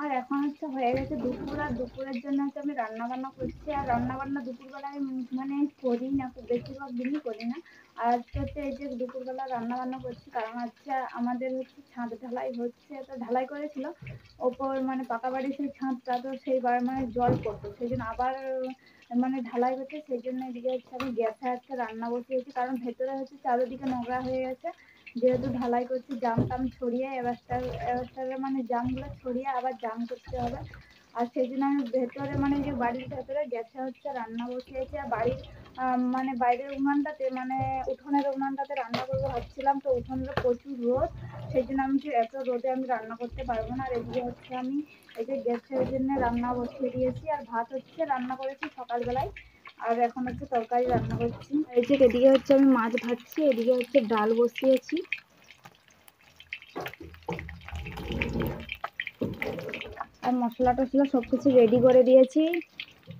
আর এখন হচ্ছে হয়ে গেছে দুপুর, আর দুপুরের জন্য হচ্ছে আমি রান্নাবান্না করছি। আর রান্নাবান্না দুপুরবেলায় মানে করি না, খুব বেশিরভাগ দিনই করি না। আর হচ্ছে এই যে দুপুরবেলা রান্নাবান্না করছি কারণ হচ্ছে আমাদের হচ্ছে ছাদ ঢালাই হচ্ছে, তো ঢালাই করেছিল ওপর মানে পাকা বাড়ির সেই ছাদটা, তো সেইবার মানে জল পড়তো, সেই জন্য আবার মানে ঢালাই হচ্ছে। সেই জন্য এদিকে হচ্ছে আমি গ্যাসে আজকে রান্না বসিয়েছি, কারণ ভেতরে হচ্ছে চারিদিকে নোংরা হয়ে গেছে। যেহেতু ঢালাই করছি জাম টাম ছড়িয়ে এবার মানে জামগুলো ছড়িয়ে আবার জাম করতে হবে। আর সেই জন্য আমি ভেতরে মানে যে বাড়ির ভেতরে গ্যাসে হচ্ছে রান্না বসিয়েছি। আর বাড়ির মানে বাইরের উনানটাতে মানে উঠোনের উনানটাতে রান্না করবো ভাবছিলাম, তো উঠোনের প্রচুর রোদ, সেই জন্য আমি যে এত রোদে আমি রান্না করতে পারবো না। আর এদিকে হচ্ছে আমি এই যে গ্যাসের জন্য রান্না বসিয়ে দিয়েছি, আর ভাত হচ্ছে রান্না করেছি সকালবেলায়, আর এখন হচ্ছে তরকারি রান্না করছি। এই যে এদিকে হচ্ছে আমি মাছ ভাজছি, এদিকে হচ্ছে ডাল বসিয়েছি। আর মশলা টশলা সব কিছু রেডি করে দিয়েছি।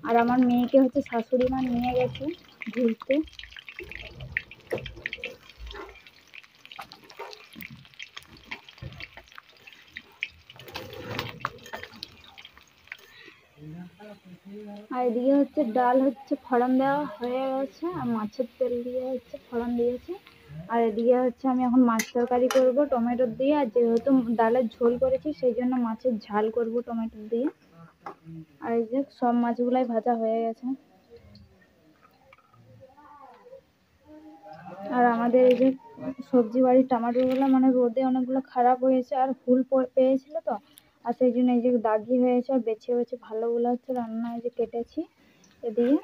আর আমার মেয়েকে হচ্ছে শাশুড়ি মা নিয়ে গেছে ঘুরতে। আর এদিকে হচ্ছে ডাল হচ্ছে ফোড়ন দেওয়া হয়ে গেছে, আর মাছের তেল দিয়ে হচ্ছে ফোড়ন দিয়েছি। আর এদিকে হচ্ছে আমি এখন মাছ তরকারি করবো টমেটো দিয়ে, আর যেহেতু ডালের ঝোল করেছি সেই জন্য মাছের ঝাল করব টমেটো দিয়ে। আর এই যে সব মাছগুলাই ভাজা হয়ে গেছে। আর আমাদের এই যে সবজি বাড়ির টমেটোগুলো মানে রোদে অনেকগুলো খারাপ হয়েছে, আর ফুল পেয়েছিল তো, আর সেই জন্য এই যে দাগি হয়েছে, আর বেছে বেছে ভালোগুলো হচ্ছে রান্না এই যে কেটেছি এদিকে।